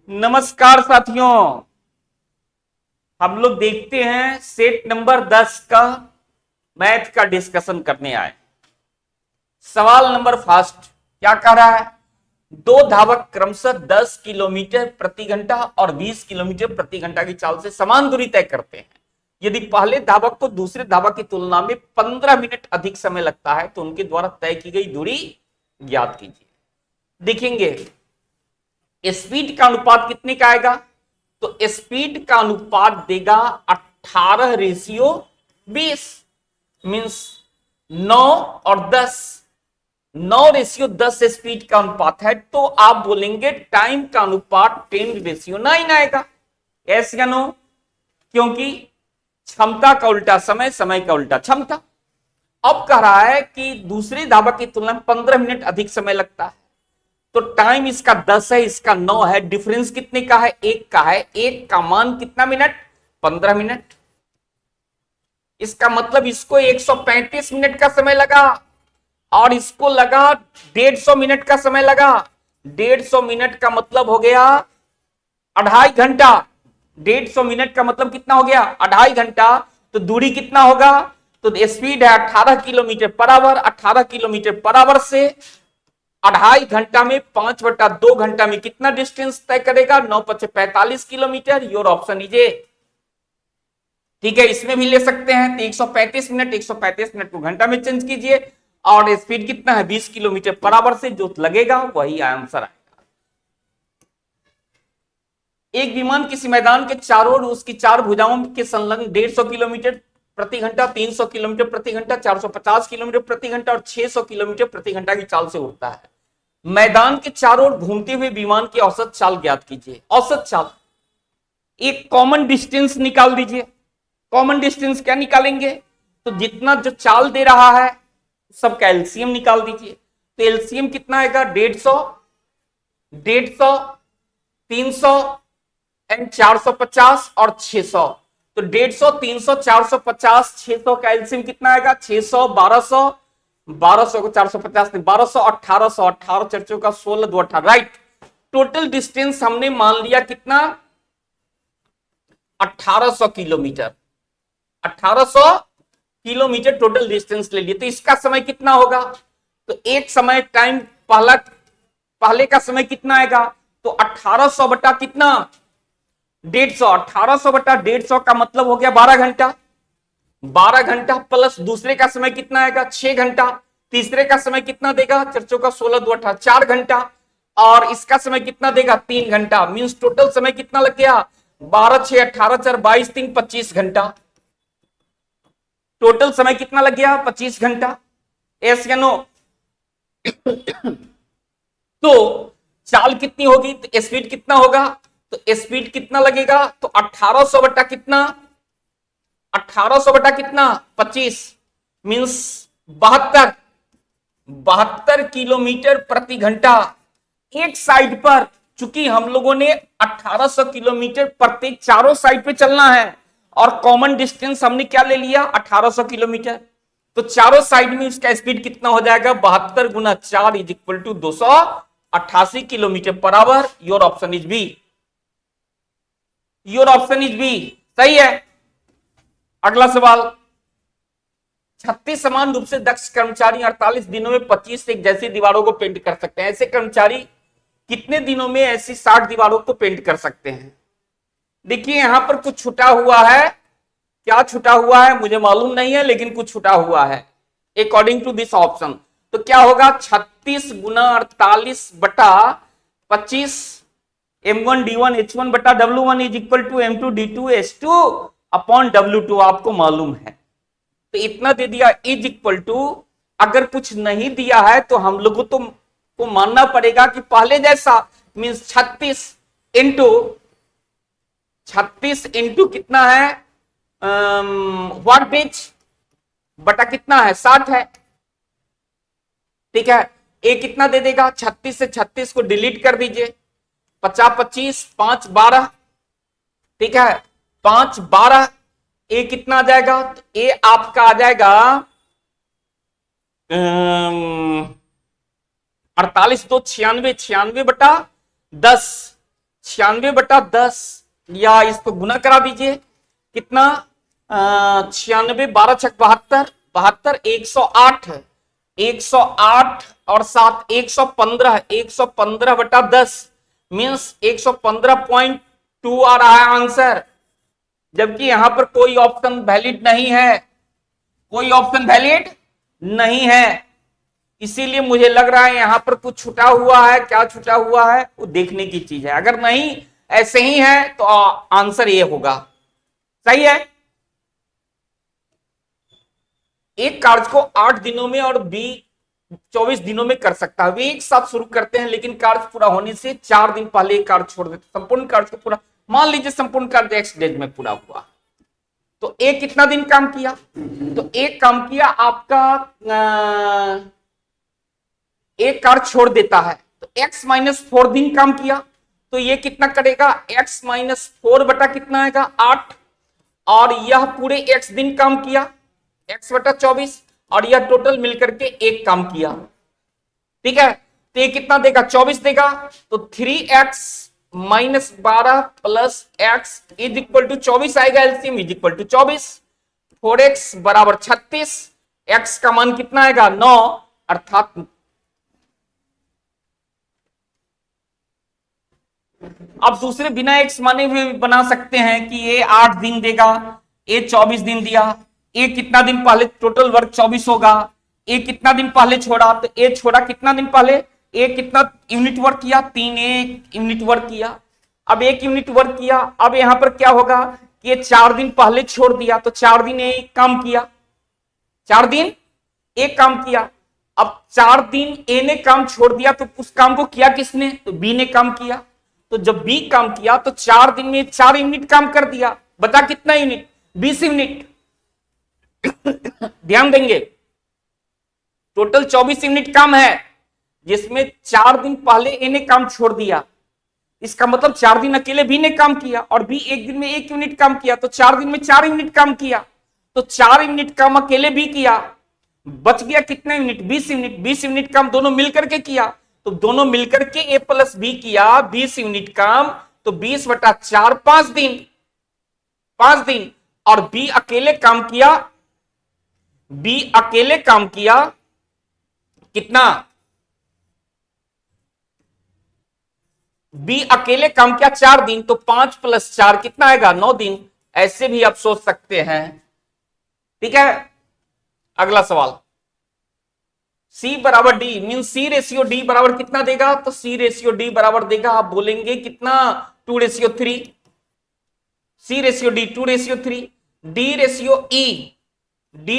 नमस्कार साथियों, हम लोग देखते हैं सेट नंबर 10 का मैथ का डिस्कशन करने आए। सवाल नंबर फर्स्ट क्या कह रहा है? दो धावक क्रमशः 10 किलोमीटर प्रति घंटा और 20 किलोमीटर प्रति घंटा की चाल से समान दूरी तय करते हैं। यदि पहले धावक को दूसरे धावक की तुलना में 15 मिनट अधिक समय लगता है तो उनके द्वारा तय की गई दूरी ज्ञात कीजिए। देखेंगे स्पीड का अनुपात कितने का आएगा, तो स्पीड का अनुपात देगा 18:20 मींस 9 और 10, 9:10 स्पीड का अनुपात है, तो आप बोलेंगे टाइम का अनुपात 10:9 आएगा। यस या नो? क्योंकि क्षमता का उल्टा समय, समय का उल्टा क्षमता। अब कह रहा है कि दूसरे धावक की तुलना में 15 मिनट अधिक समय लगता है, तो टाइम इसका 10 है, इसका 9 है, डिफरेंस कितने का है? 1 का है। 1 का मान कितना मिनट? 15 मिनट। इसका मतलब इसको 135 मिनट का समय लगा और इसको लगा 150 मिनट का समय लगा। 150 मिनट का मतलब हो गया 2.5 घंटा। 150 मिनट का मतलब कितना हो गया? 2.5 घंटा। तो दूरी कितना होगा? तो स्पीड है 18 kilometre per our. 18 kilometre per our से 2.5 घंटा में 5/2 घंटा में कितना डिस्टेंस तय करेगा? 9×5 45 kilometre. Your option is a. ठीक है, इसमें भी ले सकते हैं। तो 135 मिनट, 135 मिनट को घंटा में चेंज कीजिए और स्पीड कितना है? 20 किलोमीटर पर आवर से जो लगेगा वही आंसर आएगा। एक विमान किसी मैदान के चारों ओर उसकी चार भुजाओं के संलग्न 150 किलोमीटर प्रति घंटा, 300 किलोमीटर प्रति घंटा, 450 किलोमीटर प्रति घंटा और 600 किलोमीटर प्रति घंटा की चाल से उड़ता है। मैदान के चारों ओर घूमते हुए विमान की औसत चाल ज्ञात कीजिए। औसत चाल, एक कॉमन डिस्टेंस निकाल दीजिए। कॉमन डिस्टेंस क्या निकालेंगे? तो जितना जो चाल दे रहा है सबका एलसीएम निकाल दीजिए। तो एलसीएम कितना आएगा? 150, 300 एंड 450 और 600। तो 150, 300, 450, 600 का एलसीएम कितना आएगा? 600, 1200, 1200 को 450 में 1200, 1800, 18 चर्चों का 16 2 18। राइट। टोटल डिस्टेंस हमने मान लिया कितना? 1800 किलोमीटर। 1800 किलोमीटर टोटल डिस्टेंस ले लिए। तो इसका समय कितना होगा? तो एक समय टाइम पहले का समय कितना आएगा? तो 1800 बटा कितना? 150। 1800 बटा 150 का मतलब हो गया 12 घंटा। 12 घंटा प्लस दूसरे का समय कितना आएगा? 6 घंटा। तीसरे का समय कितना देगा? चर्चों का 16 2 18, 4 घंटा। और इसका समय कितना देगा? 3 घंटा। मींस टोटल समय कितना लग गया? 12 6 18 4 22 3 25 घंटा। टोटल समय कितना लग गया? 25 घंटा। यस या नो? तो चाल कितनी होगी? तो स्पीड कितना होगा? तो स्पीड कितना लगेगा? तो 1800 बटा कितना? 1800 बटा कितना? 25 मींस 72 किलोमीटर प्रति घंटा। एक साइड पर, चूंकि हम लोगों ने 1800 किलोमीटर प्रत्येक चारों साइड पे चलना है और कॉमन डिस्टेंस हमने क्या ले लिया? 1800 किलोमीटर। तो चारों साइड में उसका स्पीड कितना हो जाएगा? 72 गुना 4 is equal to 288 kilometre per hour. Your option is B. Your option is B. सही है। अगला सवाल। 36 समान रूप से दक्ष कर्मचारी 48 दिनों में 25 एक जैसी दीवारों को पेंट कर सकते हैं। ऐसे कर्मचारी कितने दिनों में ऐसी 60 दीवारों को पेंट कर सकते हैं? देखिए यहां पर कुछ छुटा हुआ है। क्या छुटा हुआ है मुझे मालूम नहीं है, लेकिन कुछ छुटा हुआ है अकॉर्डिंग टू दिस ऑप्शन। तो क्या होगा? 36 गुना 48 बटा 25 M1D1H1 बटा W1 is equal to M2D2H2 upon W2 आपको मालूम है। तो इतना दे दिया इज इक्वल टू, अगर कुछ नहीं दिया है तो हम लोगों को मानना पड़ेगा कि पहले जैसा, मींस 36 इंटू कितना है? वॉटमेज बटा कितना है? 60 है। ठीक है, ए कितना दे देगा? 36 से 36 को डिलीट कर दीजिए। 50 25 5 12। ठीक है, 5 12। ए कितना आ जाएगा? तो ए आपका आ जाएगा 48 तो 96, 96 बटा 10, 96/10 या इसको गुना करा दीजिए, कितना 96, 12×6 72, 108 है, 108 और 7 115, 115/10 मीन्स 115.2 आ रहा है आंसर, जबकि यहां पर कोई ऑप्शन वैलिड नहीं है, कोई ऑप्शन वैलिड नहीं है। इसीलिए मुझे लग रहा है यहां पर कुछ छुटा हुआ है, क्या छुटा हुआ है वो देखने की चीज है। अगर नहीं ऐसे ही है तो आंसर ये होगा। सही है। एक कार्य को 8 दिनों में और बी 24 दिनों में कर सकता है। वे एक साथ शुरू करते हैं लेकिन कार्य पूरा होने से 4 दिन पहले कार्य छोड़ देते, संपूर्ण कार्य को पूरा, मान लीजिए संपूर्ण कार्य X डेज में पूरा हुआ, तो एक कितना दिन काम किया, तो एक काम किया आपका एक कार्य छोड़ देता है, तो x-4 दिन काम किया, तो ये कितना करेगा, x-4 बटा कितना आएगा 8, और यह पूरे x दिन काम किया x/24, और यह टोटल मिलकर के एक काम किया। ठीक है, तो ये कितना देगा 24 देगा, तो 3x - 12 plus x is equal to 24 आएगा, LCM is equal to 24, 4x बराबर 36, x का मान कितना आएगा 9, अर्थात अब दूसरे बिना x माने हुए बना सकते हैं कि ये 8 दिन देगा, ये 24 दिन दिया, ये कितना दिन पहले टोटल वर्क 24 होगा, ये कितना दिन पहले छोड़ा, तो ये छोड़ा कितना दिन पहले, ये कितना यूनिट वर्क किया 3 यूनिट वर्क किया, अब 1 यूनिट वर्क किया, अब यहां पर क्या होगा कि ये 4 दिन पहले छोड़ दिया, तो 4 दिन एक काम किया, 4 दिन एक काम किया, अब 4 दिन ए ने काम छोड़ दिया, तो उस काम को किया किसने, तो बी ने काम किया, तो जब बी काम किया तो 4 दिन में 4 यूनिट काम कर दिया, बता कितना यूनिट 20 यूनिट ध्यान देंगे, टोटल 24 यूनिट काम है, जिसमें 4 दिन पहले ए ने काम छोड़ दिया, इसका मतलब 4 दिन अकेले बी ने काम किया, और बी एक दिन में 1 यूनिट काम किया, तो 4 दिन में 4 यूनिट काम किया, तो 4 यूनिट काम अकेले बी किया, बच गया कितना यूनिट 20 यूनिट, 20 यूनिट काम दोनों मिलकर के किया, तो दोनों मिलकर के ए प्लस बी किया 20 यूनिट काम, तो 20/4 5 दिन, 5 दिन, और बी अकेले काम किया, बी अकेले काम किया कितना, बी अकेले काम किया 4 दिन, तो 5 + 4 कितना आएगा 9 दिन, ऐसे भी आप सोच सकते हैं। ठीक है, अगला सवाल, C बराबर D mean C ratio D बराबर कितना देगा, तो C रेशियो D बराबर देगा, आप बोलेंगे कितना 2:3, C ratio D 2:3, D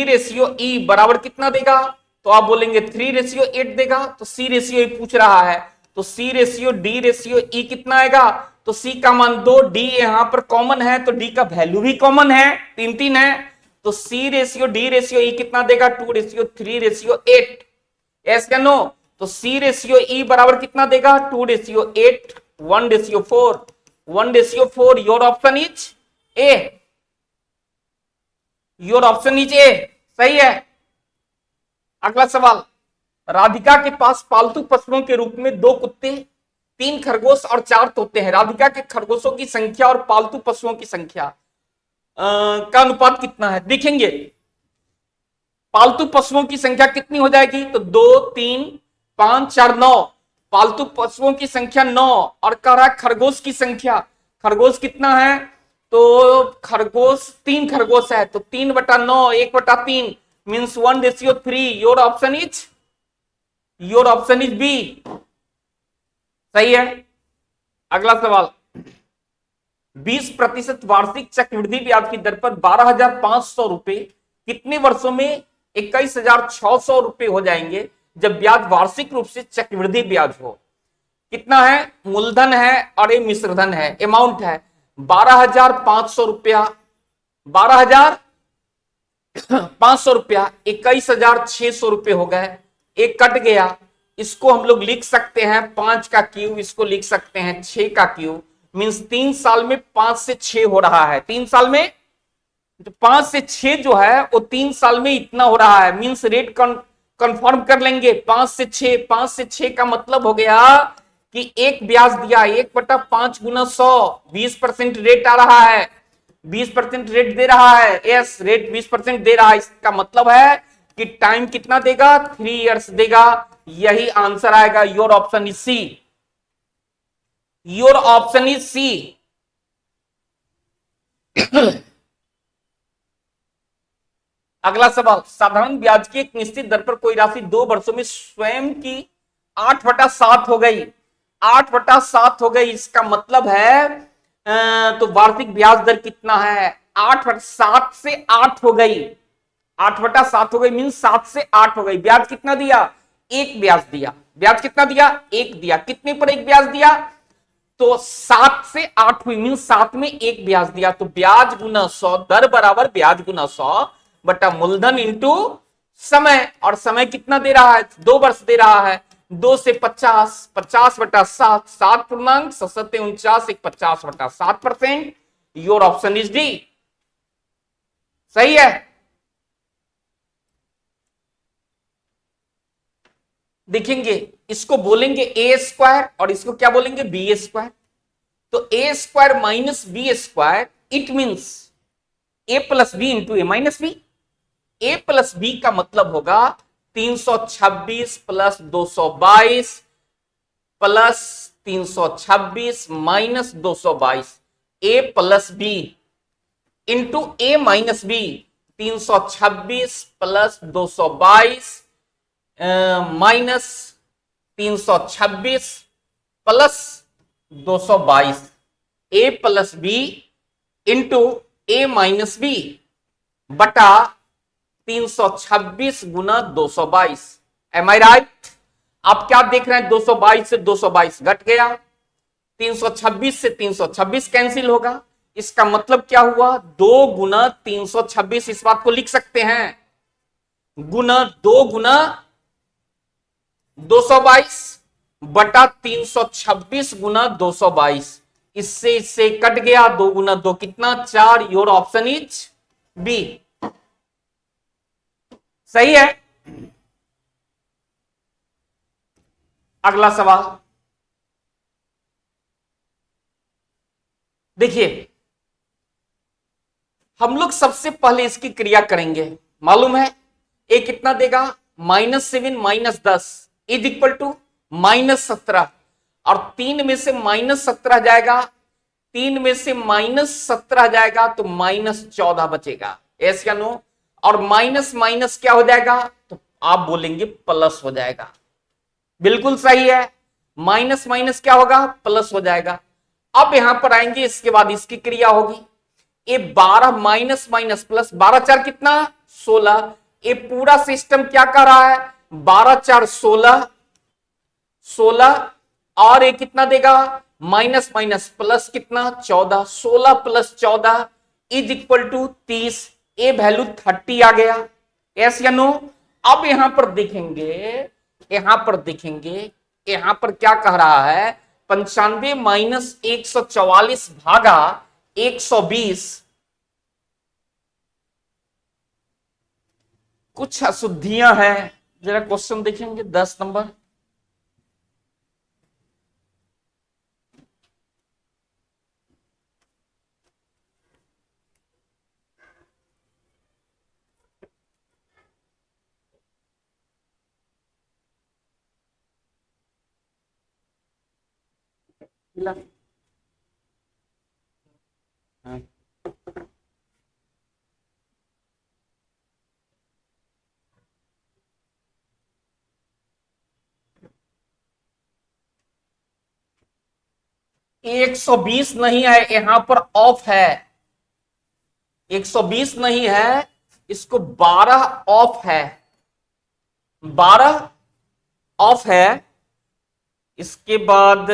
ratio E बराबर कितना देगा, तो आप बोलेंगे 3:8 देगा, तो C रेशियो E पूछ रहा है, तो C ratio D ratio E कितना आएगा, तो C का मान 2, D यहां पर कॉमन है, तो D का वैल्यू भी कॉमन है, 3 है, तो C ratio D ratio E कितना देगा 2:3:8, यस या नो, तो C रेशियो E बराबर कितना देगा 2:8, 1:4, 1:4, your option is a, your option is a, सही है। अगला सवाल, राधिका के पास पालतू पशुओं के रूप में 2 कुत्ते, 3 खरगोश और 4 तोते हैं। राधिका के खरगोशों की संख्या और पालतू पशुओं की संख्या का अनुपात कितना है, देखेंगे। पालतू पशुओं की संख्या कितनी हो जाएगी, तो 2 3 5 4 9, पालतू पशुओं की संख्या 9, और कह रहा है खरगोश की संख्या, खरगोश कितना है, तो खरगोश 3 खरगोश है, तो 3/9 1/3 means 1:3, your option is B, सही है। अगला सवाल, 20% वार्षिक चक्रवृद्धि ब्याज की दर पर 12,500 रुपए कितने वर्षों में 21,600 रुपए हो जाएंगे जब ब्याज वार्षिक रूप से चक्रवृद्धि ब्याज हो। कितना है, मूलधन है और ये मिश्रधन है, अमाउंट है 12,500 रुपया, 12,500 रुपया, 21,600 रुपए हो गए, एक कट गया, इसको हम लोग लिख सकते हैं 5 का क्यूब, इसको लिख सकते हैं 6 का क्यूब, मीन्स 3 साल में 5 से 6 हो रहा है, 3 साल में, तो 5 से 6 जो है वो 3 साल में इतना हो रहा है, मीन्स रेट कंफर्म कर लेंगे 5 से 6, 5 से 6 का मतलब हो गया कि एक ब्याज दिया 1/5 गुना 100, 20% रेट आ रहा है, 20% रेट दे रहा है, यस रेट 20% दे रहा है, इसका मतलब है कि टाइम कितना देगा, 3 इयर्स देगा। यही आंसर आएगा। Your option is C, your option is C. अगला सवाल, साधारण ब्याज की एक निश्चित दर पर कोई राशि 2 वर्षों में स्वयं की 8/7 हो गई, 8/7 हो गई, इसका मतलब है तो वार्षिक ब्याज दर कितना है, 8/7 से 8 हो गई, 8/7 हो गई मीन 7 से 8 हो गई। ब्याज कितना दिया, एक ब्याज दिया, ब्याज कितना दिया, एक दिया, कितने पर एक ब्याज दिया, तो 7 से 8 हुई मीन 7 में एक ब्याज दिया, तो ब्याज गुना 100 दर बराबर ब्याज गुना 100 बटा मूलधन इंटू समय, और समय कितना दे रहा है, 2 वर्ष दे रहा है, 2 से 50, 50/7, 7 पूर्णांक 7 × 50/7%। योर ऑप्शन इज डी, सही है। देखेंगे इसको बोलेंगे ए स्क्वायर और इसको क्या बोलेंगे, बी स्क्वायर। तो A square minus B square it means A plus B into A minus B. A plus B का मतलब होगा 326 plus 222 plus 326 minus 222, A plus B into A minus B, 326 plus 222 minus 326 plus 222, A plus B into A minus B बटा 326 गुना 222। M आई right? आप क्या देख रहे हैं, 222 से 222 घट गया, 326 से 326 कैंसिल होगा, इसका मतलब क्या हुआ, 2 गुना 326, इस बात को लिख सकते हैं, गुना 2 गुना 222 बटा 326 गुना 222, इससे कट गया, 2 गुना 2 कितना, 4। योर ऑप्शन इज बी, सही है। अगला सवाल देखिए, हम लोग सबसे पहले इसकी क्रिया करेंगे, मालूम है ए कितना देगा, -7 -10 इज इक्वल टू -17, और 3 में से -17 जाएगा, 3 में से -17 जाएगा तो -14 बचेगा, यस या नो, और माइनस माइनस क्या हो जाएगा, तो आप बोलेंगे प्लस हो जाएगा, बिल्कुल सही है, माइनस माइनस क्या होगा, प्लस हो जाएगा। अब यहां पर आएंगे, इसके बाद इसकी क्रिया होगी, ये 12 माइनस माइनस प्लस, 12 4 कितना, 16, ये पूरा सिस्टम क्या कर रहा है, 12 4 16, 16, और ये कितना देगा, माइनस माइनस प्लस कितना, 14, 16 plus 14 is equal to 30, a value 30 आ गया, यस या नो। अब यहां पर देखेंगे, यहां पर देखेंगे, यहां पर क्या कह रहा है, 95 माइनस 144 भागा 120, कुछ अशुद्धियां हैं, जरा क्वेश्चन देखेंगे 10 नंबर। हाँ। 120 नहीं है, यहां पर ऑफ है, 120 नहीं है, इसको 12 ऑफ है, 12 ऑफ है, इसके बाद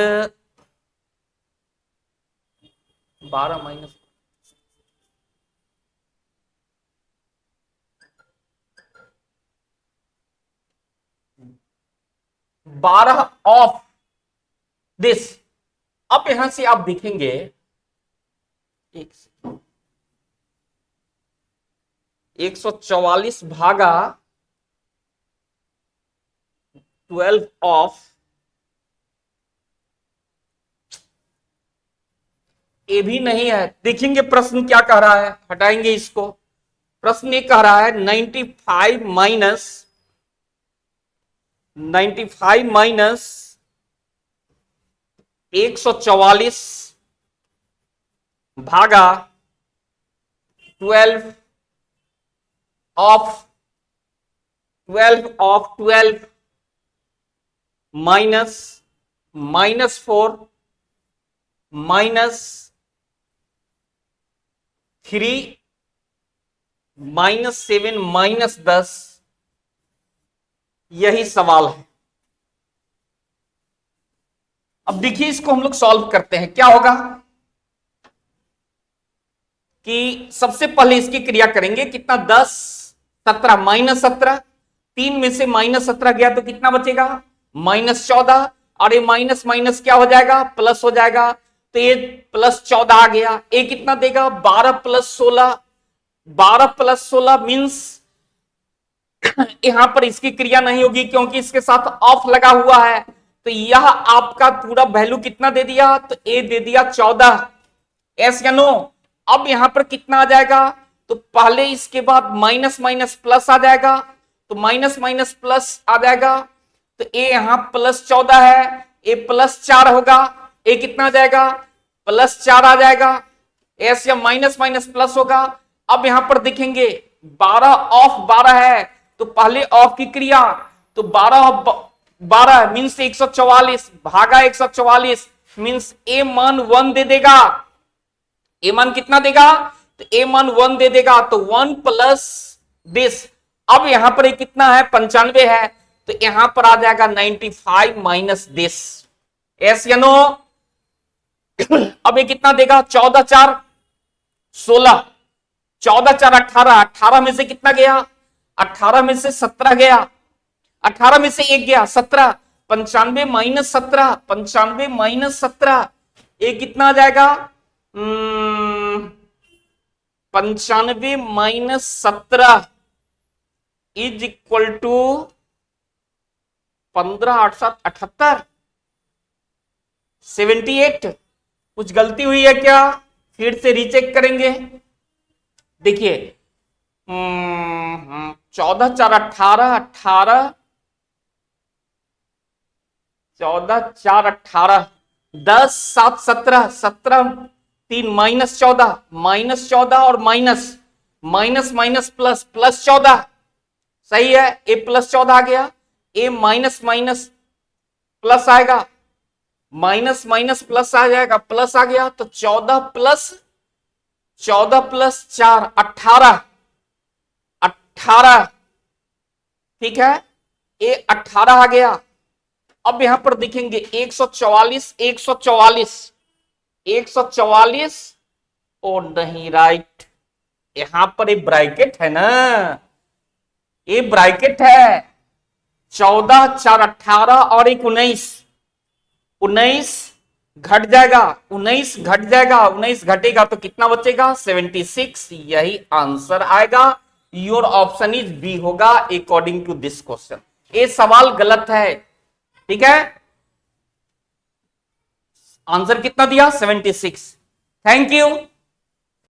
12 माइनस, बारह ऑफ दिस। अब यहां से आप देखेंगे, एक 144 भागा 12 ऑफ ए भी नहीं है। देखेंगे प्रश्न क्या कह रहा है, हटाएंगे इसको। प्रश्न ये कह रहा है 95 माइनस 144 भागा 12 ऑफ 12 माइनस -4 -3 -7 -10, यही सवाल है। अब देखिए इसको हम लोग सॉल्व करते हैं। क्या होगा कि सबसे पहले इसकी क्रिया करेंगे। कितना 10 17 -17, 3 में से -17 गया तो कितना बचेगा -14, और ये माइनस माइनस क्या हो जाएगा प्लस हो जाएगा, तो ये +14 आ गया। ये कितना देगा 12 + 16, 12 + 16 मीन्स यहां पर इसकी क्रिया नहीं होगी क्योंकि इसके साथ ऑफ लगा हुआ है। तो यह आपका पूरा वैल्यू कितना दे दिया, तो ए दे दिया 14। यस या नो। अब यहां पर कितना आ जाएगा, तो पहले इसके बाद माइनस माइनस प्लस आ जाएगा, तो माइनस माइनस प्लस आ जाएगा, तो ए यहां +14 है, ए +4 होगा। ए कितना आ जाएगा +4 आ जाएगा। एस या माइनस माइनस प्लस होगा। अब यहां पर देखेंगे 12 ऑफ 12 है, तो पहले ऑफ की क्रिया, तो 12 ऑफ 12 मीन्स 144 भागा 144 मीन्स ए मान 1 दे देगा। ए मान कितना देगा, तो ए मान 1 दे देगा, तो 1 + दिस। अब यहां पर कितना है 95 है, तो यहां पर आ जाएगा 95 माइनस दिस। एस या नो। अब ये कितना देगा 14 4 16, 14 4 18, 18 में से कितना गया 18 में से 17 गया, 18 में से 1 गया 17, 95 माइनस 17, 95 माइनस 17, ये कितना आ जाएगा 95 माइनस 17 इज इक्वल टू 15 8 7 78, 78। कुछ गलती हुई है क्या, फिर से रीचेक करेंगे। देखिए 14 4 18, 18 14 4 18, 10 7 17, 17 3 -14 और माइनस माइनस माइनस प्लस +14, सही है। ए +14 आ गया, ए माइनस माइनस प्लस आएगा, माइनस माइनस प्लस आ जाएगा, प्लस आ गया, तो 14 + 4 18, 18 ठीक है, ए 18 आ गया। अब यहां पर देखेंगे 144 144 144, ओ नहीं राइट, यहां पर एक ब्रैकेट है ना, ये ब्रैकेट है। 14 4 18 और एक 19, 19 घट जाएगा, 19 घट जाएगा, 19 घटेगा तो कितना बचेगा 76, यही आंसर आएगा। योर ऑप्शन इज बी होगा अकॉर्डिंग टू दिस क्वेश्चन। ये सवाल गलत है, ठीक है। आंसर कितना दिया 76। Thank you.